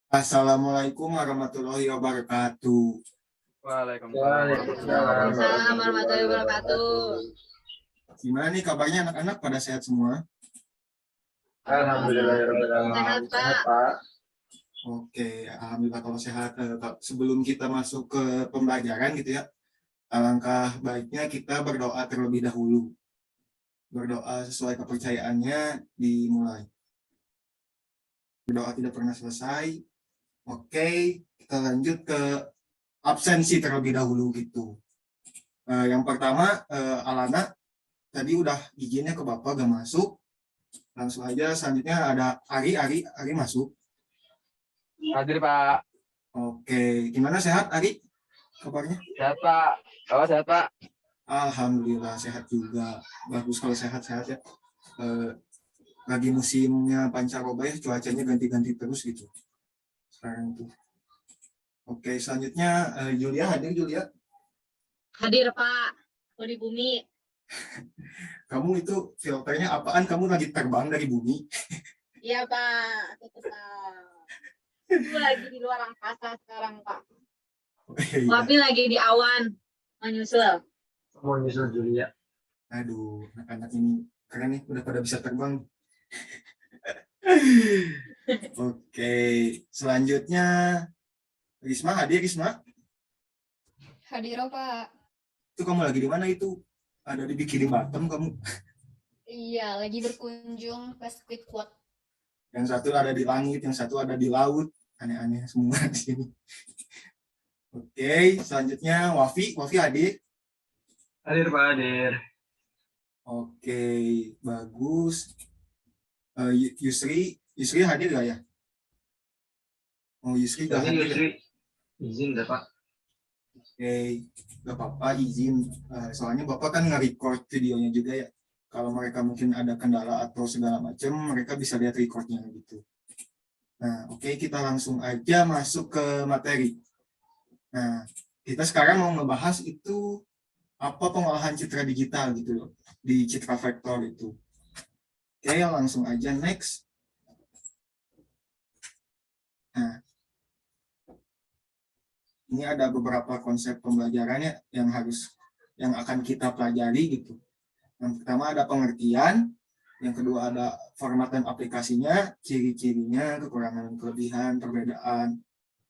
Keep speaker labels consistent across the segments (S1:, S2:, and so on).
S1: Assalamualaikum warahmatullahi wabarakatuh.
S2: Waalaikumsalam warahmatullahi
S3: Waalaikumsalam
S2: wabarakatuh.
S3: warahmatullahi wabarakatuh.
S1: Gimana nih kabarnya anak-anak pada sehat semua?
S3: Sehat, Pak.
S2: Pak.
S1: Oke, alhamdulillah kalau sehat. Sebelum kita masuk ke pembelajaran gitu ya, alangkah baiknya kita berdoa terlebih dahulu. Berdoa sesuai kepercayaannya dimulai. Berdoa tidak pernah selesai. Oke, kita lanjut ke absensi terlebih dahulu gitu. Yang pertama, Alana tadi udah izinnya ke Bapak gak masuk. Langsung aja selanjutnya ada Ari masuk.
S2: Hadir Pak.
S1: Oke, gimana sehat Ari? Kabarnya?
S2: Sehat Pak. Bapak sehat Pak.
S1: Alhamdulillah sehat juga. Bagus kalau sehat-sehat ya. Lagi musimnya pancaroba ya, cuacanya ganti-ganti terus gitu. Sekarang tuh. Oke, selanjutnya Julia hadir Julia.
S3: Hadir, Pak. Aku di bumi.
S1: Kamu itu filternya apaan? Kamu lagi terbang dari bumi?
S3: Iya, Pak. Aku lagi di luar angkasa sekarang, Pak.
S1: Iya.
S3: Wafi lagi di awan. Menyusul.
S2: Mau nyusul Julia.
S1: Aduh, anak-anak ini keren nih, udah pada bisa terbang. Oke, selanjutnya Risma hadir Risma.
S4: Hadir, Pak.
S1: Itu kamu lagi di mana itu? Ada di Bikini Bottom kamu?
S4: Iya, lagi berkunjung ke Squidward.
S1: Yang satu ada di langit, yang satu ada di laut. Aneh-aneh semua di sini. Oke, selanjutnya Wafi hadir.
S2: Hadir Pak, hadir.
S1: Oke, bagus. Yusri hadir gak ya? Oh, Yusri gak hadir.
S2: Yusri izin dah Pak.
S1: Oke, gak apa-apa izin. Soalnya Bapak kan nge-record videonya juga ya. Kalau mereka mungkin ada kendala atau segala macam, mereka bisa lihat recordnya gitu. Nah, oke, kita langsung aja masuk ke materi. Nah, kita sekarang mau ngebahas itu apa pengolahan citra digital gitu loh, di Citra Vektor itu. Oke, langsung aja next. Nah, ini ada beberapa konsep pembelajarannya yang akan kita pelajari gitu. Yang pertama ada pengertian, yang kedua ada format dan aplikasinya, ciri-cirinya, kekurangan, kelebihan, perbedaan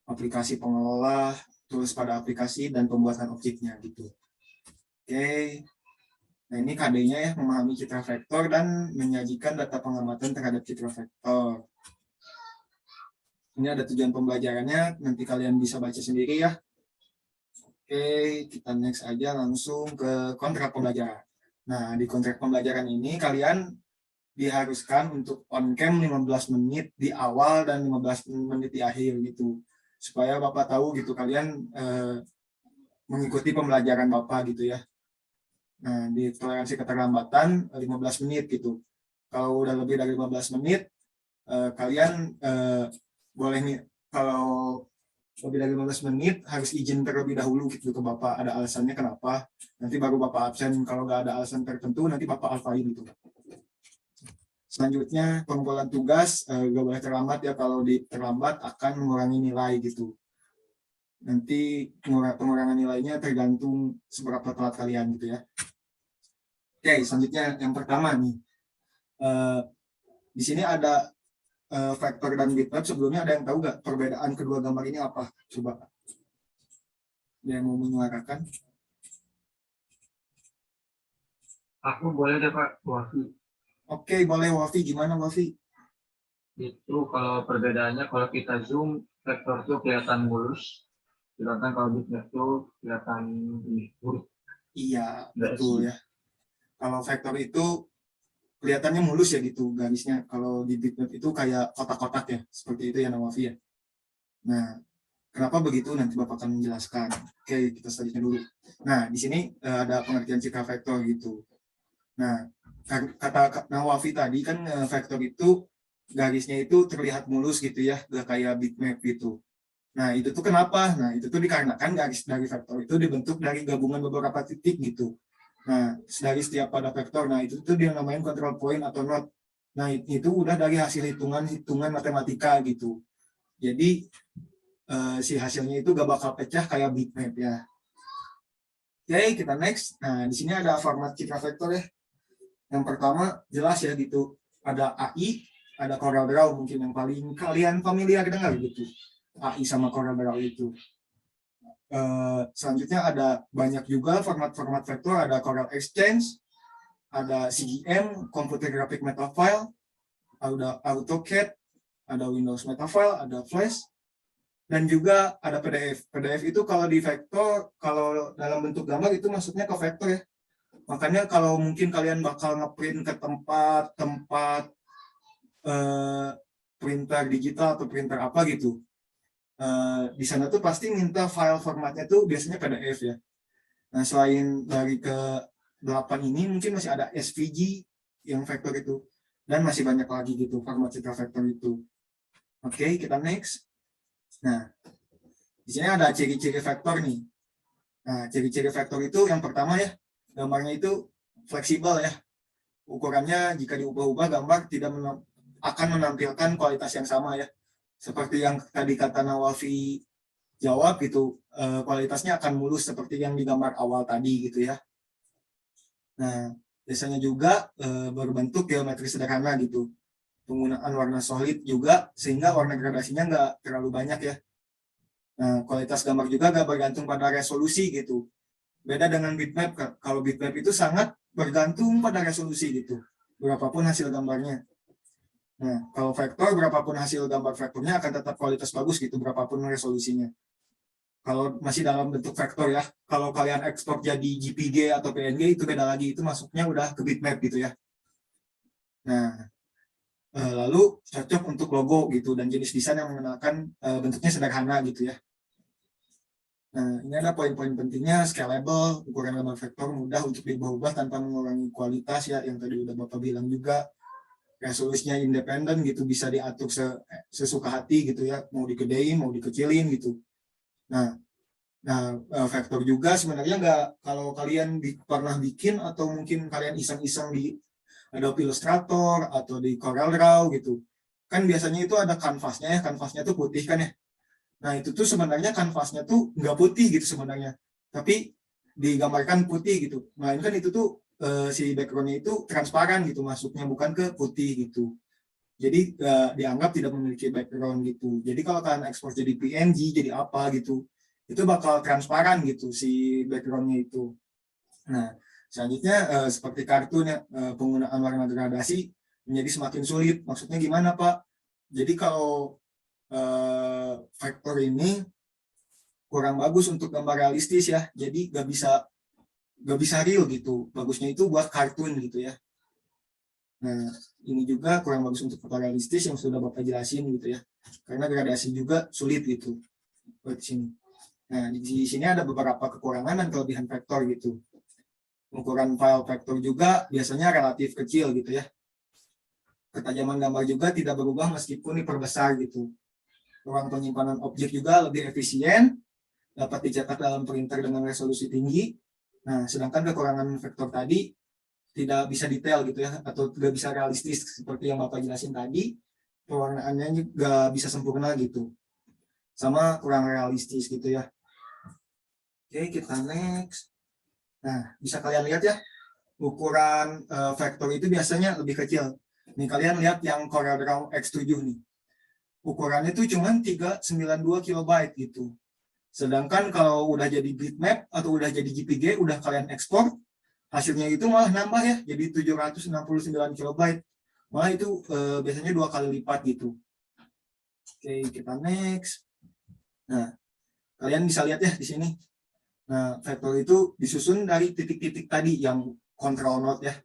S1: aplikasi pengelola, tools pada aplikasi, dan pembuatan objeknya gitu. Oke, nah ini KD-nya ya, memahami citra vektor dan menyajikan data pengamatan terhadap citra vektor. Ini ada tujuan pembelajarannya, nanti kalian bisa baca sendiri ya. Oke, kita next aja langsung ke kontrak pembelajaran. Nah, di kontrak pembelajaran ini kalian diharuskan untuk on cam 15 menit di awal dan 15 menit di akhir gitu. Supaya Bapak tahu gitu kalian mengikuti pembelajaran Bapak gitu ya. Nah, di toleransi keterlambatan 15 menit gitu. Kalau udah lebih dari 15 menit, kalian boleh nih, kalau lebih dari 15 menit harus izin terlebih dahulu gitu ke Bapak, ada alasannya kenapa, nanti baru Bapak absen. Kalau nggak ada alasan tertentu, nanti Bapak alfain gitu. Selanjutnya, pengumpulan tugas nggak boleh terlambat ya, kalau terlambat akan mengurangi nilai gitu. Nanti pengurangan nilainya tergantung seberapa telat kalian gitu ya. Oke, selanjutnya yang pertama nih, di sini ada vektor dan bitmap. Sebelumnya ada yang tahu nggak perbedaan kedua gambar ini apa? Coba yang mau menyuarakan.
S2: Aku boleh deh Pak, Wafi.
S1: Oke, boleh Wafi. Gimana Wafi?
S2: Itu kalau perbedaannya, kalau kita zoom, vektor itu kelihatan mulus. Sedangkan kalau bitmap itu kelihatan buruk.
S1: Iya, betul ya. Kalau vektor itu kelihatannya mulus ya gitu garisnya. Kalau di bitmap itu kayak kotak-kotak ya, seperti itu ya Wafi ya. Nah, kenapa begitu nanti Bapak akan menjelaskan. Oke, kita selanjutnya dulu. Nah, di sini ada pengertian citra vektor gitu. Nah, kata Nawafi tadi kan vektor itu garisnya itu terlihat mulus gitu ya, gak kayak bitmap gitu. Nah, itu tuh kenapa? Nah, itu tuh dikarenakan garis dari vektor itu dibentuk dari gabungan beberapa titik gitu. Nah, dari setiap pada vektor, nah itu tuh dia namain control point atau node. Nah, itu udah dari hasil hitungan matematika gitu. Jadi si hasilnya itu gak bakal pecah kayak bitmap ya. Oke, kita next. Nah, di sini ada format citra vektor ya. Yang pertama jelas ya gitu. Ada AI, ada CorelDRAW mungkin yang paling kalian familiar dengar gitu. AI sama CorelDRAW itu. Selanjutnya ada banyak juga format-format vektor, ada Corel Exchange, ada CGM, Computer Graphic Metafile, ada AutoCAD, ada Windows Metafile, ada Flash, dan juga ada PDF. PDF itu kalau di vektor, kalau dalam bentuk gambar itu maksudnya ke vektor ya. Makanya kalau mungkin kalian bakal ngeprint ke tempat printer digital atau printer apa gitu, di sana tuh pasti minta file formatnya tuh biasanya PDF ya. Nah, selain dari ke 8 ini mungkin masih ada SVG yang vektor itu, dan masih banyak lagi gitu format citra vektor itu. Oke, kita next. Nah, di sini ada ciri-ciri vektor nih. Nah, ciri-ciri vektor itu yang pertama ya, gambarnya itu fleksibel ya. Ukurannya jika diubah-ubah gambar tidak akan menampilkan kualitas yang sama ya. Seperti yang tadi kata Nawafi jawab gitu, kualitasnya akan mulus seperti yang digambar awal tadi gitu ya. Nah, biasanya juga berbentuk geometri sederhana gitu. Penggunaan warna solid juga sehingga warna gradasinya nggak terlalu banyak ya. Nah, kualitas gambar juga nggak bergantung pada resolusi gitu. Beda dengan bitmap, kalau bitmap itu sangat bergantung pada resolusi gitu, berapapun hasil gambarnya. Nah, kalau vektor, berapapun hasil gambar vektornya akan tetap kualitas bagus gitu, berapapun resolusinya. Kalau masih dalam bentuk vektor ya, kalau kalian ekspor jadi JPG atau PNG itu beda lagi, itu masuknya udah ke bitmap gitu ya. Nah, lalu cocok untuk logo gitu dan jenis desain yang mengenalkan bentuknya sederhana gitu ya. Nah, ini ada poin-poin pentingnya, scalable, ukuran gambar vektor mudah untuk diubah-ubah tanpa mengurangi kualitas ya, yang tadi udah Bapak bilang juga. Resolusinya independen gitu, bisa diatur sesuka hati gitu ya, mau digedein, mau dikecilin gitu. Nah, vektor juga sebenarnya nggak, kalau kalian pernah bikin atau mungkin kalian iseng-iseng di Adobe Illustrator atau di CorelDRAW gitu, kan biasanya itu ada kanvasnya ya, kanvasnya tuh putih kan ya. Nah, itu tuh sebenarnya kanvasnya tuh nggak putih gitu sebenarnya, tapi digambarkan putih gitu. Melainkan itu tuh si backgroundnya itu transparan gitu, masuknya bukan ke putih gitu. Jadi dianggap tidak memiliki background gitu. Jadi kalau kalian ekspor jadi PNG, jadi apa gitu, itu bakal transparan gitu si backgroundnya itu. Nah, selanjutnya seperti kartun ya, penggunaan warna gradasi menjadi semakin sulit. Maksudnya gimana Pak? Jadi kalau vektor ini kurang bagus untuk gambar realistis ya, jadi gak bisa real gitu, bagusnya itu buat kartun gitu ya. Nah, ini juga kurang bagus untuk foto realistis yang sudah Bapak jelasin gitu ya, karena gradasi juga sulit gitu buat sini. Nah, di sini ada beberapa kekurangan dan kelebihan vektor gitu. Ukuran file vektor juga biasanya relatif kecil gitu ya. Ketajaman gambar juga tidak berubah meskipun diperbesar gitu. Ruang penyimpanan objek juga lebih efisien, dapat dicetak dalam printer dengan resolusi tinggi. Nah, sedangkan kekurangan vektor tadi tidak bisa detail gitu ya, atau tidak bisa realistis seperti yang Bapak jelasin tadi, pewarnaannya juga bisa sempurna gitu. Sama kurang realistis gitu ya. Oke, kita next. Nah, bisa kalian lihat ya, ukuran vektor itu biasanya lebih kecil. Nih, kalian lihat yang CorelDRAW X7 nih. Ukurannya itu cuma 392 KB gitu. Sedangkan kalau udah jadi bitmap atau udah jadi JPG, udah kalian ekspor, hasilnya itu malah nambah ya, jadi 769 KB. Malah itu biasanya 2 kali lipat gitu. Oke, kita next. Nah, kalian bisa lihat ya di sini. Nah, vektor itu disusun dari titik-titik tadi yang control node ya.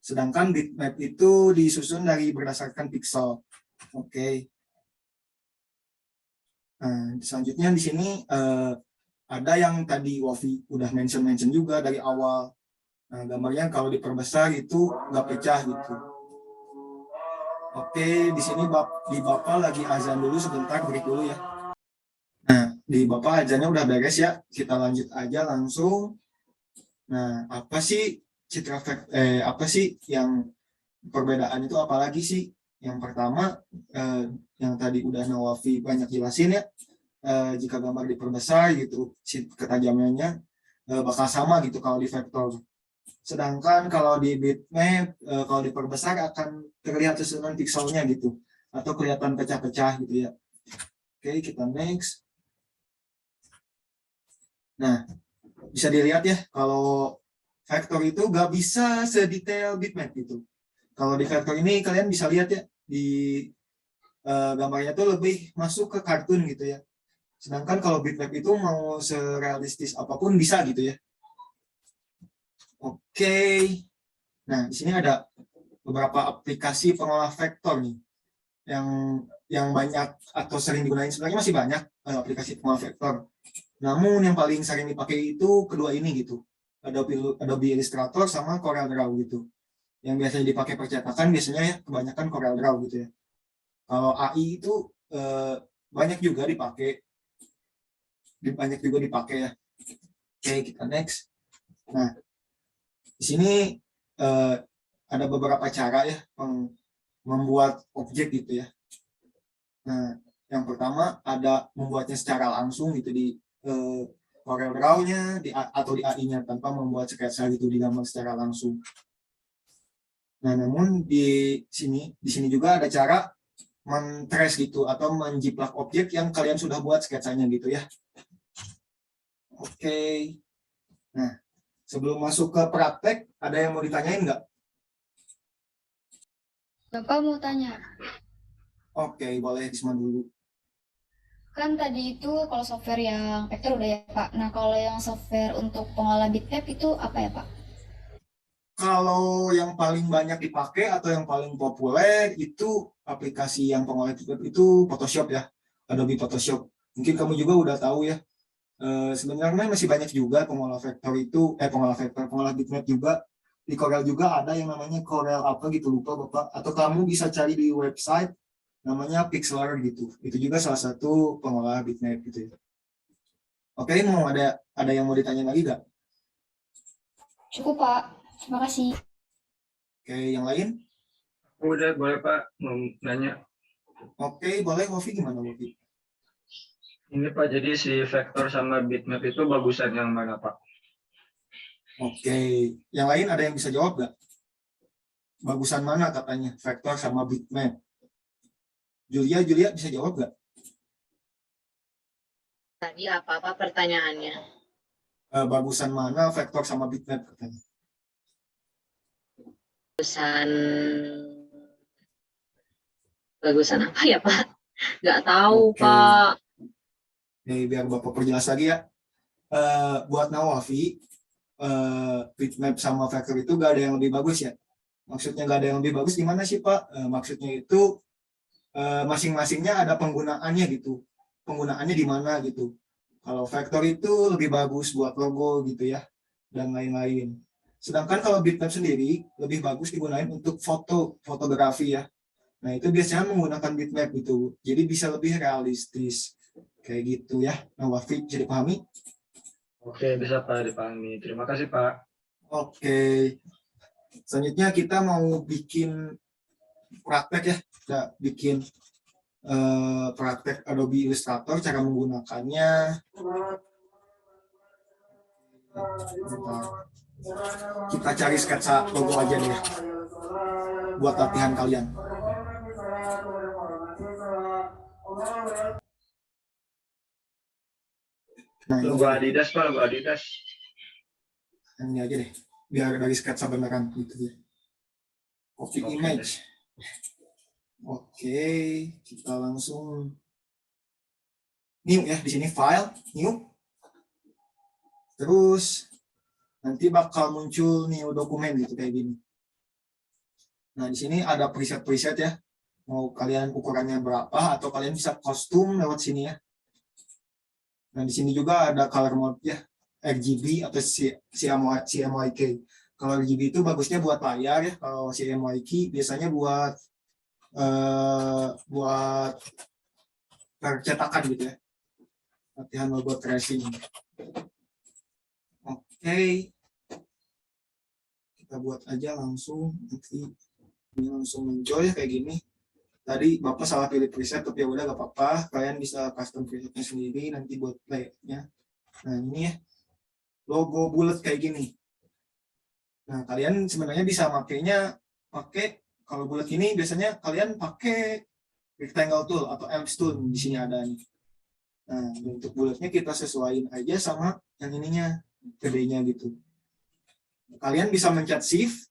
S1: Sedangkan bitmap itu disusun dari berdasarkan pixel. Oke. Nah, selanjutnya di sini ada yang tadi Wafi udah mention juga dari awal. Nah, gambarnya kalau diperbesar itu nggak pecah gitu. Oke, di sini di Bapak lagi azan dulu sebentar, break dulu ya. Nah, di Bapak azannya udah beres ya. Kita lanjut aja langsung. Nah, apa sih apa sih yang perbedaan itu, apalagi sih Yang pertama, yang tadi udah Nawafi banyak jelasin ya, jika gambar diperbesar gitu, ketajamannya bakal sama gitu kalau di vektor. Sedangkan kalau di bitmap, kalau diperbesar akan terlihat susunan pixelnya gitu, atau kelihatan pecah-pecah gitu ya. Oke, kita next. Nah, bisa dilihat ya, kalau vektor itu gak bisa sedetail bitmap gitu. Kalau di vektor ini kalian bisa lihat ya, di gambarnya tuh lebih masuk ke kartun gitu ya. Sedangkan kalau bitmap itu mau serealistis apapun bisa gitu ya. Oke. Nah, di sini ada beberapa aplikasi pengolah vektor nih yang banyak atau sering digunakan. Sebenarnya masih banyak aplikasi pengolah vektor. Namun yang paling sering dipakai itu kedua ini gitu. Adobe Illustrator sama CorelDRAW gitu. Yang biasanya dipakai percetakan biasanya ya kebanyakan CorelDRAW gitu ya. Kalau AI itu banyak juga dipakai ya. Oke, kita next. Nah, di sini ada beberapa cara ya membuat objek gitu ya. Nah, yang pertama ada membuatnya secara langsung gitu di CorelDRAW-nya atau di AI-nya tanpa membuat sketsa gitu di gambar secara langsung. Nah, namun di sini juga ada cara men-trace gitu atau menjiplak objek yang kalian sudah buat sketsanya gitu ya. Oke. Nah, sebelum masuk ke praktek, ada yang mau ditanyain nggak?
S4: Bapak mau tanya,
S1: Oke, boleh Isma dulu.
S4: kan tadi itu kalau software yang vektor udah ya Pak. Nah kalau yang software untuk pengolah bitmap itu apa ya Pak?
S1: Kalau yang paling banyak dipakai atau yang paling populer itu aplikasi yang pengolah bitmap itu Photoshop ya, Adobe Photoshop. Mungkin kamu juga udah tahu ya. Sebenarnya masih banyak juga pengolah vektor itu, pengolah bitmap juga. Di Corel juga ada yang namanya Corel apa gitu, lupa Bapak. Atau kamu bisa cari di website namanya Pixlr gitu. Itu juga salah satu pengolah bitmap gitu ya. Oke, mau ada yang mau ditanya lagi nggak?
S4: Cukup Pak, terima kasih.
S1: Oke, yang lain?
S2: Udah, boleh Pak, mau nanya.
S1: Oke, boleh. Wofi gimana Wofi?
S2: Ini Pak, jadi si vektor sama bitmap itu bagusan yang mana Pak?
S1: Oke, yang lain ada yang bisa jawab nggak? Bagusan mana katanya? Vektor sama bitmap. Julia bisa jawab nggak?
S3: Tadi apa-apa pertanyaannya?
S1: Bagusan mana vektor sama bitmap katanya?
S3: Bagusan apa ya Pak? Nggak tahu
S1: Oke.
S3: Pak.
S1: Nih, biar Bapak perjelas lagi ya. Buat Nawafi, bitmap sama vektor itu gak ada yang lebih bagus ya. Maksudnya gak ada yang lebih bagus gimana sih Pak? Maksudnya itu masing-masingnya ada penggunaannya gitu. Penggunaannya di mana gitu. Kalau vektor itu lebih bagus buat logo gitu ya, dan lain-lain. Sedangkan kalau bitmap sendiri lebih bagus digunakan untuk fotografi ya. Nah, itu biasanya menggunakan bitmap gitu. Jadi bisa lebih realistis. Kayak gitu ya. Nah, Wafi bisa dipahami?
S2: Oke, bisa Pak dipahami. Terima kasih Pak.
S1: Oke. Selanjutnya kita mau bikin praktek ya. Kita bikin praktek Adobe Illustrator, cara menggunakannya. Bentar. Kita cari sketsa logo aja nih ya, buat latihan kalian. Nah,
S2: Logo Adidas Pak, logo Adidas.
S1: ini aja deh, biar dari sketsa beneran gitu ya. Copy
S2: Oke.
S1: image. Oke, kita langsung new ya, di sini file, new. Terus nanti bakal muncul new dokumen gitu kayak gini. Nah, di sini ada preset-preset ya. Mau kalian ukurannya berapa atau kalian bisa custom lewat sini ya. Nah, di sini juga ada color mode ya, RGB atau CMYK. Kalau RGB itu bagusnya buat layar ya. Kalau CMYK biasanya buat percetakan gitu ya. Latihan logo tracing. Oke. Kita buat aja langsung, nanti ini langsung muncul ya kayak gini. tadi Bapak salah pilih preset, tapi ya udah gak apa-apa, kalian bisa custom presetnya sendiri nanti buat layoutnya. Nah ini ya, logo bulat kayak gini. Nah kalian sebenarnya bisa makainya pakai, kalau bulat ini biasanya kalian pakai rectangle tool atau ellipse tool, di sini ada nih. Nah bentuk bulatnya kita sesuaiin aja sama yang ininya, gedenya gitu. Kalian bisa mencet shift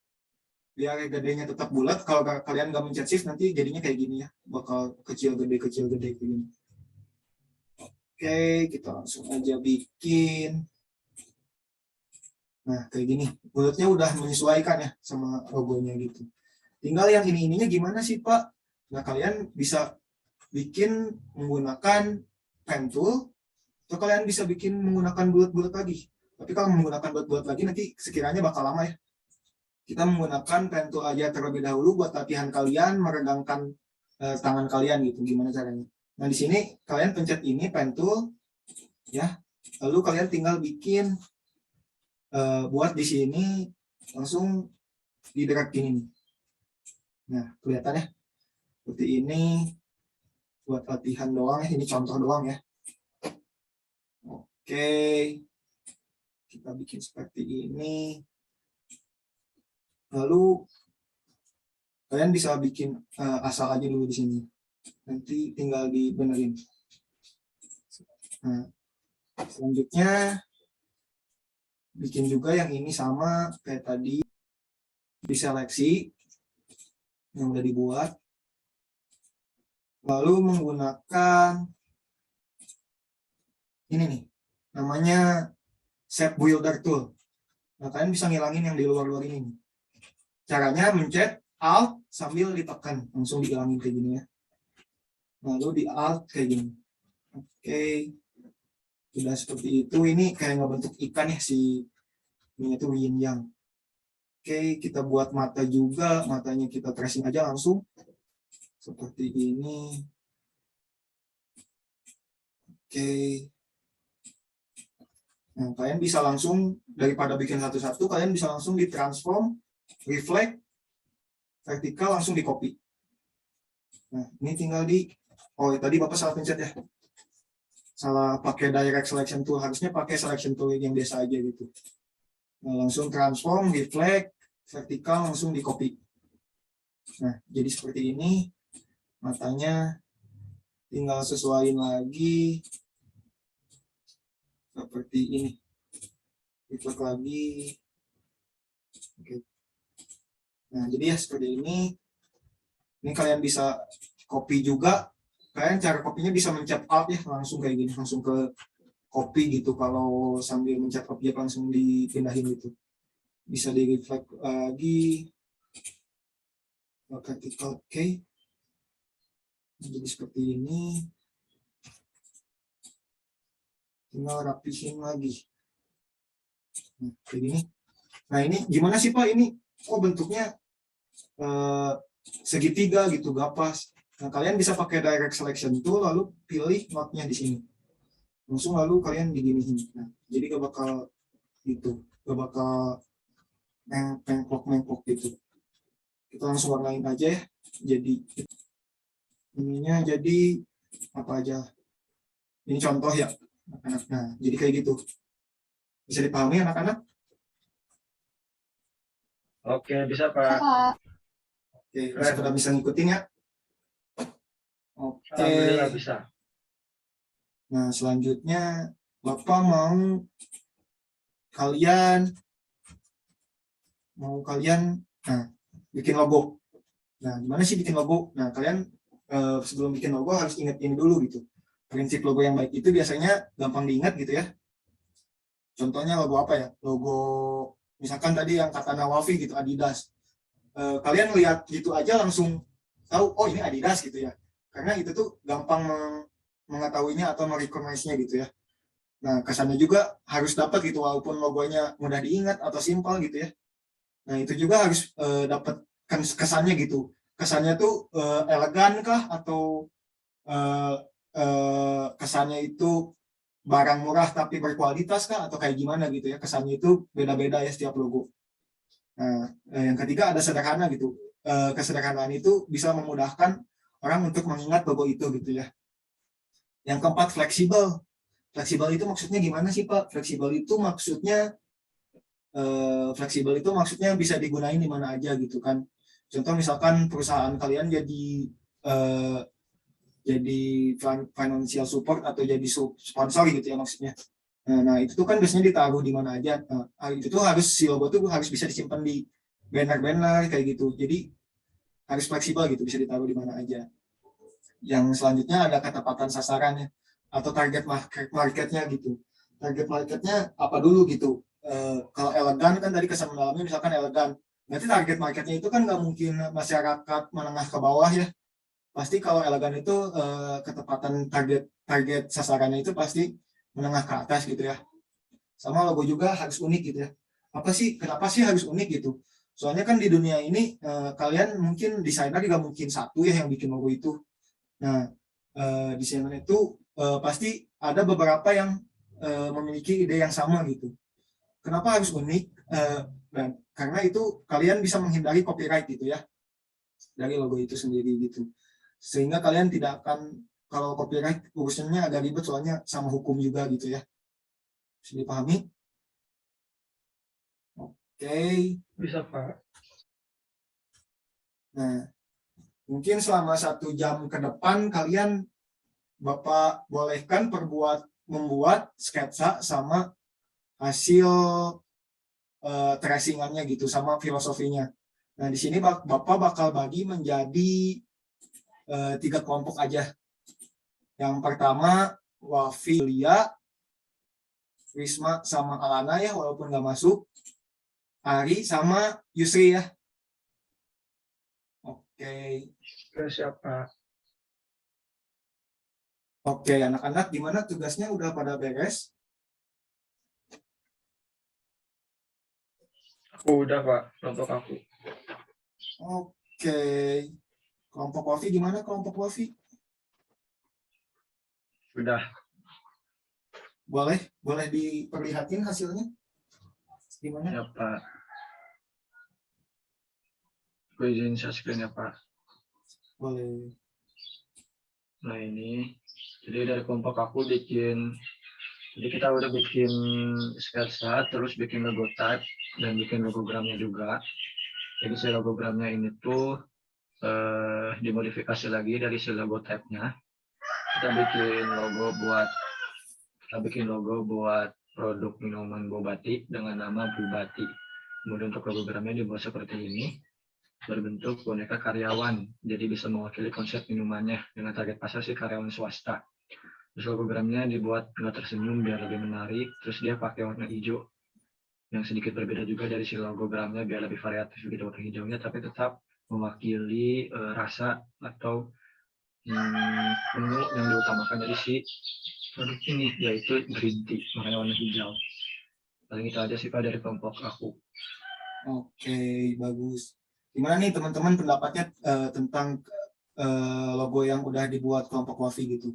S1: biar gedenya tetap bulat. Kalau kalian nggak mencet shift nanti jadinya kayak gini ya, bakal kecil gede kayak gini. Oke, kita langsung aja bikin. Nah kayak gini, bulatnya udah menyesuaikan ya sama logonya gitu. Tinggal yang ininya gimana sih Pak? Nah kalian bisa bikin menggunakan pen tool, atau kalian bisa bikin menggunakan bulat-bulat lagi. Tapi kalau menggunakan bulat-bulat lagi nanti sekiranya bakal lama ya. Kita menggunakan pen tool aja terlebih dahulu buat latihan kalian meregangkan tangan kalian gitu, gimana caranya. Nah di sini kalian pencet ini pen tool ya, lalu kalian tinggal bikin buat di sini langsung di drag gini nih. Nah kelihatan ya, seperti ini buat latihan doang ya, ini contoh doang ya. Oke, kita bikin seperti ini. Lalu kalian bisa bikin asal aja dulu di sini, nanti tinggal dibenerin. Nah, selanjutnya bikin juga yang ini sama kayak tadi, diseleksi yang udah dibuat, lalu menggunakan ini nih, namanya shape builder tool. Nah kalian bisa ngilangin yang di luar-luar ini nih. Caranya mencet Alt sambil ditekan, langsung dihilangin kayak gini ya. Lalu di Alt kayak gini. Oke, sudah seperti itu. Ini kayak ngebentuk ikan ya, si ini itu yin yang. Oke, kita buat mata juga, matanya kita tracing aja langsung seperti ini. Oke. Nah, kalian bisa langsung daripada bikin satu-satu, kalian bisa langsung ditransform, reflect, vertikal, langsung di copy. Nah, ini tinggal di, oh tadi Bapak salah pencet ya. Salah pakai direct selection tool, harusnya pakai selection tool yang biasa aja gitu. Nah, langsung transform, reflect, vertikal, langsung di copy. Nah, jadi seperti ini. Matanya tinggal sesuaiin lagi. Seperti ini. Reflect lagi. Oke. Nah, jadi ya seperti ini. Ini kalian bisa copy juga. Kalian cara kopinya bisa mencet Alt ya, langsung kayak gini, langsung ke copy gitu. Kalau sambil mencet objek langsung dipindahin gitu. Bisa di reflect lagi. Vertical, oke. Jadi seperti ini. Tinggal rapihin lagi. Nah, kayak gini. Nah ini gimana sih Pak ini? Kok bentuknya segitiga gitu, gak pas. Nah kalian bisa pakai direct selection tool, lalu pilih node-nya di sini. Langsung lalu kalian diginiin. Nah, jadi gak bakal gitu, gak bakal mengklok gitu. Kita langsung warnain aja ya. Jadi ininya jadi apa aja. Ini contoh ya anak-anak. Nah jadi kayak gitu. Bisa dipahami anak-anak?
S2: Oke, bisa Pak.
S4: Pak.
S1: Oke, sudah bisa ngikutin ya. Oke.
S2: Alhamdulillah bisa.
S1: Nah, selanjutnya Bapak mau kalian bikin logo. Nah, gimana sih bikin logo? Nah, kalian sebelum bikin logo harus ingat ini dulu gitu. Prinsip logo yang baik itu biasanya gampang diingat gitu ya. Contohnya logo apa ya? Logo misalkan tadi yang kata Nawafi gitu, Adidas. Kalian lihat gitu aja langsung tahu, oh ini Adidas gitu ya. Karena itu tuh gampang mengetahuinya atau merecognize-nya gitu ya. Nah, kesannya juga harus dapat gitu, walaupun logonya mudah diingat atau simpel gitu ya. Nah, itu juga harus dapat kesannya gitu. Kesannya tuh elegan kah atau kesannya itu barang murah tapi berkualitas kah atau kayak gimana gitu ya. Kesannya itu beda-beda ya setiap logo. Nah, yang ketiga ada sederhana gitu. Kesederhanaan itu bisa memudahkan orang untuk mengingat logo itu gitu ya. Yang keempat, fleksibel. Fleksibel itu maksudnya gimana sih Pak? Fleksibel itu maksudnya bisa digunain di mana aja gitu kan. Contoh misalkan perusahaan kalian eh, jadi financial support atau jadi sponsor gitu ya maksudnya. Nah, itu tuh kan biasanya ditaruh di mana aja. Nah, itu tuh harus si logo tuh harus bisa disimpan di banner-banner kayak gitu. Jadi harus fleksibel gitu, bisa ditaruh di mana aja. Yang selanjutnya ada ketepatan sasarannya atau target marketnya gitu. Target marketnya apa dulu gitu. Kalau elegan kan tadi kesan mendalamnya misalkan elegan. Berarti target marketnya itu kan nggak mungkin masyarakat menengah ke bawah ya. Pasti kalau elegan itu ketepatan target sasarannya itu pasti menengah ke atas gitu ya. Sama logo juga harus unik gitu ya. Kenapa sih harus unik gitu? Soalnya kan di dunia ini kalian mungkin desainer juga mungkin satu ya yang bikin logo itu. Nah, desainer itu pasti ada beberapa yang memiliki ide yang sama gitu. Kenapa harus unik? Karena itu kalian bisa menghindari copyright gitu ya dari logo itu sendiri gitu. Sehingga kalian tidak akan, kalau copyright urusannya agak ribet soalnya sama hukum juga gitu ya. Bisa dipahami? Oke.
S2: Bisa Pak.
S1: Nah, mungkin selama 1 jam ke depan kalian Bapak bolehkan membuat sketsa sama hasil tracingannya gitu sama filosofinya. Nah, di sini Bapak bakal bagi menjadi 3 kelompok aja. Yang pertama Wafi, Lia, Risma sama Alana ya walaupun nggak masuk. Ari sama Yusri ya. Oke.
S2: Siapa?
S1: Oke, anak-anak gimana tugasnya udah pada beres?
S2: Aku udah Pak, kelompok aku.
S1: Oke. Kelompok Wafi gimana kelompok Wafi?
S2: Udah.
S1: Boleh diperlihatin hasilnya? Gimana?
S2: Ya Pak. Aku izin share screen ya Pak.
S1: Boleh.
S2: Nah ini, jadi dari kelompok aku jadi kita udah bikin sketsa, terus bikin logo type, dan bikin logogramnya juga. Jadi si logogramnya ini tuh dimodifikasi lagi dari si logo type-nya. Kita bikin logo buat produk minuman Bobati dengan nama Bubati. Kemudian untuk logogramnya dibuat seperti ini, berbentuk boneka karyawan, jadi bisa mewakili konsep minumannya dengan target pasar si karyawan swasta. Terus logogramnya dibuat nggak tersenyum biar lebih menarik, terus dia pakai warna hijau yang sedikit berbeda juga dari si logogramnya biar lebih variatif gitu warna hijaunya, tapi tetap mewakili rasa atau menu yang diutamakan dari si produk ini, yaitu green tea, makanya warna hijau. Paling itu aja sih Pak dari kelompok aku.
S1: Oke, bagus. Gimana nih teman-teman pendapatnya tentang logo yang udah dibuat kelompok Wafi gitu?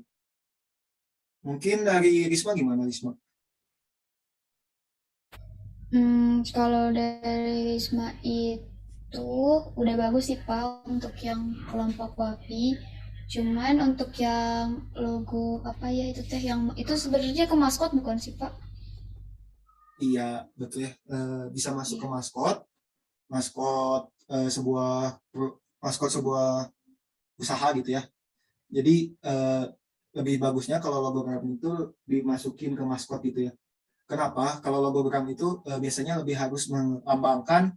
S1: Mungkin dari Risma gimana Risma?
S4: Kalau dari Risma itu udah bagus sih Pak untuk yang kelompok Wafi. Cuman untuk yang logo apa ya itu teh yang itu sebenarnya ke maskot bukan sih Pak?
S1: Iya, betul ya. Bisa masuk ke maskot sebuah usaha gitu ya. Jadi lebih bagusnya kalau logogram itu dimasukin ke maskot gitu ya. Kenapa? Kalau logogram itu biasanya lebih harus melambangkan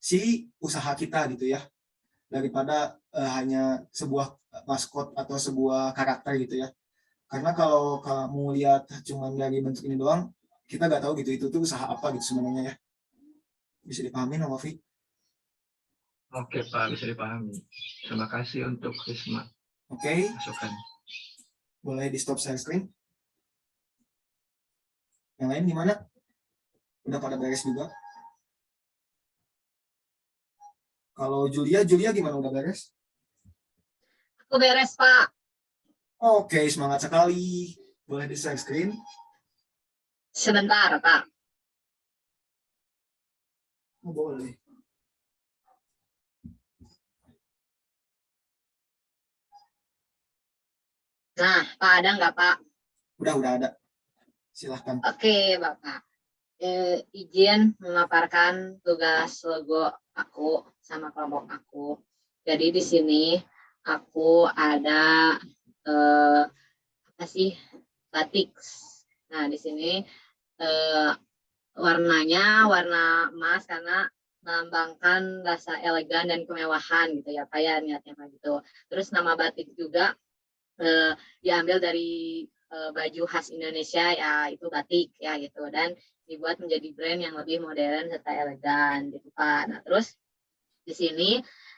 S1: si usaha kita gitu ya, daripada hanya sebuah maskot atau sebuah karakter gitu ya. Karena kalau kamu lihat cuma dari bentuk ini doang, kita nggak tahu gitu itu tuh usaha apa gitu sebenarnya ya. Bisa dipahami Om Wafi?
S2: Oke Pak, bisa dipahami. Terima kasih untuk Risma
S1: Oke,
S2: masukan.
S1: boleh di stop share screen. Yang lain gimana? Udah pada beres juga? Kalau Julia gimana, udah beres?
S3: Aku beres, Pak.
S1: Oke, semangat sekali. Boleh di share screen?
S3: Sebentar, Pak.
S1: Oh, boleh.
S3: Nah, Pak ada nggak Pak?
S1: Udah ada. Silahkan.
S3: Oke, Bapak. Izin memaparkan tugas logo aku sama kelompok aku. Jadi di sini aku ada apa sih, batik. Nah di sini warnanya warna emas karena melambangkan rasa elegan dan kemewahan gitu ya Pak ya, niatnya Pak gitu. Terus nama batik juga diambil dari baju khas Indonesia ya, itu batik ya gitu, dan dibuat menjadi brand yang lebih modern serta elegan gitu Pak. Nah terus di sini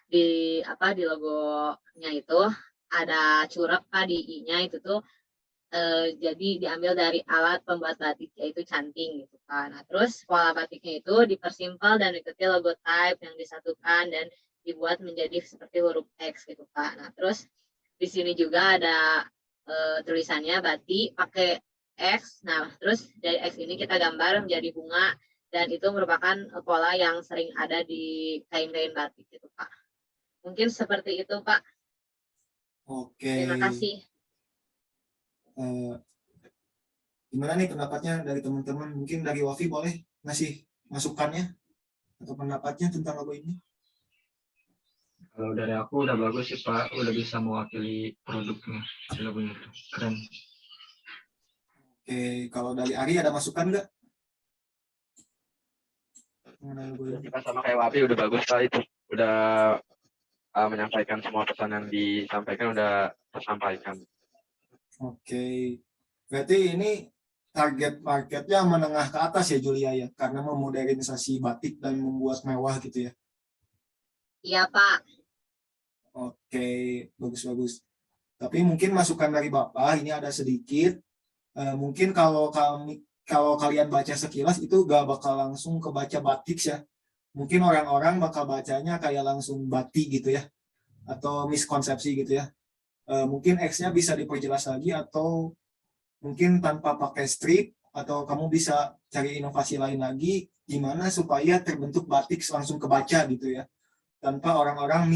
S3: di logonya itu ada curug Pak di I-nya itu tuh jadi diambil dari alat pembuat batik yaitu canting gitu Pak. Nah terus pola batiknya itu dipersimpel dan diikuti logo type yang disatukan dan dibuat menjadi seperti huruf X gitu Pak. Nah terus di sini juga ada tulisannya batik pakai X. Nah, terus dari X ini kita gambar menjadi bunga dan itu merupakan pola yang sering ada di kain-kain batik gitu, Pak. Mungkin seperti itu, Pak.
S1: Oke.
S3: Terima kasih.
S1: Gimana nih pendapatnya dari teman-teman? Mungkin dari Wafi boleh ngasih masukannya atau pendapatnya tentang logo ini?
S2: Kalau dari aku udah bagus sih Pak, udah bisa mewakili produknya, logonya itu keren.
S1: Oke, kalau dari Ari ada masukan nggak?
S5: Kita sama kayak Wapi udah bagus Pak itu. Udah menyampaikan semua pesan yang disampaikan udah tersampaikan.
S1: Oke, berarti ini target marketnya menengah ke atas ya Julia ya, karena memodernisasi batik dan membuat mewah gitu ya.
S3: Iya, Pak.
S1: Oke, bagus-bagus. Tapi mungkin masukan dari Bapak ini ada sedikit. Mungkin kalau kalian baca sekilas itu gak bakal langsung kebaca batik ya. Mungkin orang-orang bakal bacanya kayak langsung batik gitu ya, atau miskonsepsi gitu ya. Mungkin X-nya bisa diperjelas lagi, atau mungkin tanpa pakai strip, atau kamu bisa cari inovasi lain lagi gimana supaya terbentuk batik langsung kebaca gitu ya, tanpa orang-orang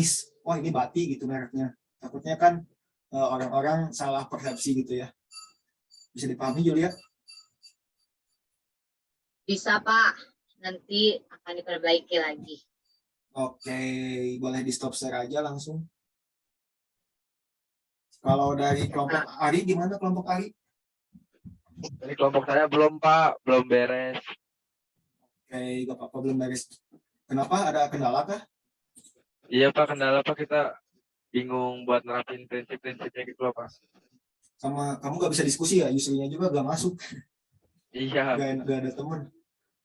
S1: wah ini batik gitu mereknya. Takutnya kan orang-orang salah persepsi gitu ya. Bisa dipahami Julia?
S3: Bisa, Pak. Nanti akan diperbaiki lagi.
S1: Oke, boleh di stop share aja langsung. Kalau dari kelompok Ari, gimana kelompok Ari?
S5: Dari kelompok saya belum Pak, belum beres.
S1: Oke, gak apa-apa, belum beres. Kenapa? Ada kendala kah?
S5: Iya Pak, kendala Pak, kita bingung buat nerapin prinsip-prinsipnya gitu loh Pak.
S1: Sama kamu gak bisa diskusi ya, usernya juga gak masuk.
S5: Iya.
S1: Gak ada temen.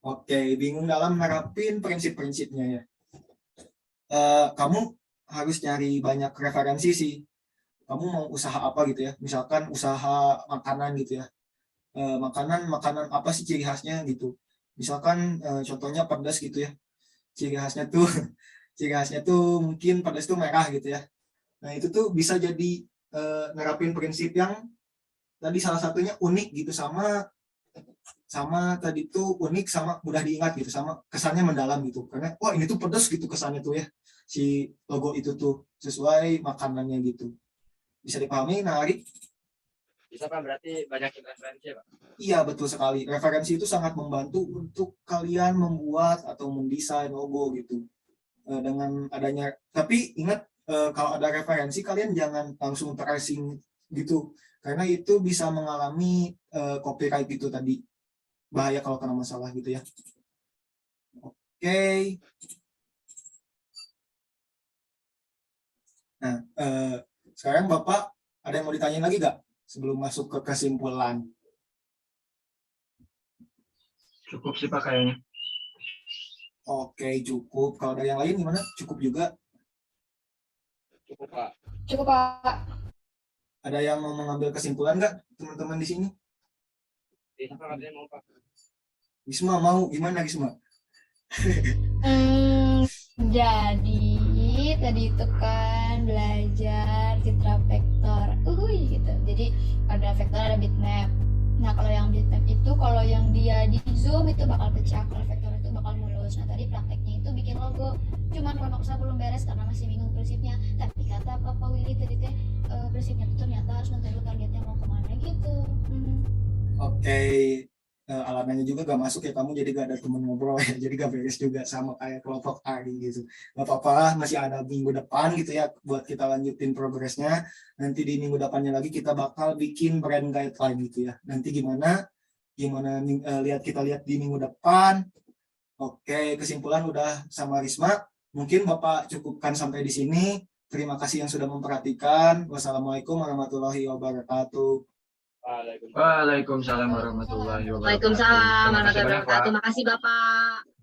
S1: Oke, bingung dalam nerapin prinsip-prinsipnya ya. Kamu harus nyari banyak referensi sih. Kamu mau usaha apa gitu ya, misalkan usaha makanan gitu ya, makanan apa sih ciri khasnya gitu, misalkan contohnya pedas gitu ya, ciri khasnya tuh mungkin pedas tuh merah gitu ya. Nah itu tuh bisa jadi nerapin prinsip yang tadi salah satunya unik gitu, sama tadi tuh unik sama mudah diingat gitu, sama kesannya mendalam gitu, karena wah ini tuh pedas gitu kesannya tuh ya, si logo itu tuh sesuai makanannya gitu. Bisa dipahami, nah Ari?
S5: Bisa Pak, berarti banyakin referensi ya Pak?
S1: Iya, betul sekali. Referensi itu sangat membantu untuk kalian membuat atau mendesain logo gitu. Dengan adanya, tapi ingat kalau ada referensi kalian jangan langsung tracing gitu, karena itu bisa mengalami copyright gitu tadi. Bahaya kalau kena masalah gitu ya. Oke. Nah, sekarang Bapak ada yang mau ditanyain lagi nggak sebelum masuk ke kesimpulan?
S2: Cukup sih Pak kayaknya.
S1: Oke, cukup. Kalau dari yang lain gimana? Cukup juga?
S5: Cukup Pak.
S4: Cukup, Pak.
S1: Ada yang mau mengambil kesimpulan nggak teman-teman di sini?
S5: Bisa Pak, katanya mau Pak.
S1: Gisma mau, gimana Gisma?
S4: Jadi tadi itu kan belajar citra vektor, gitu. Jadi ada vektor, ada bitmap. Nah kalau yang bitmap itu, kalau yang dia di zoom itu bakal pecah, kalau vektor itu bakal mulus. Nah tadi prakteknya itu bikin logo, cuman kelompok saya belum beres karena masih bingung prinsipnya. Tapi kata Papa Willy tadi teh prinsipnya tuh ternyata harus nentuin targetnya mau kemana gitu.
S1: Oke, alamannya juga gak masuk ya kamu, jadi gak ada temen ngobrol ya, jadi gak beres juga sama kayak kelompok tadi gitu. Gak apa-apa lah, masih ada minggu depan gitu ya buat kita lanjutin progresnya. Nanti di minggu depannya lagi kita bakal bikin brand guideline gitu ya. Nanti gimana kita lihat di minggu depan. Oke, kesimpulan udah sama Risma. Mungkin Bapak cukupkan sampai di sini. Terima kasih yang sudah memperhatikan. Wassalamualaikum warahmatullahi wabarakatuh.
S2: Waalaikumsalam warahmatullahi wabarakatuh.
S3: Waalaikumsalam
S2: Terima kasih
S3: warahmatullahi
S2: banyak, Pak.
S3: wabarakatuh. Makasih Bapak.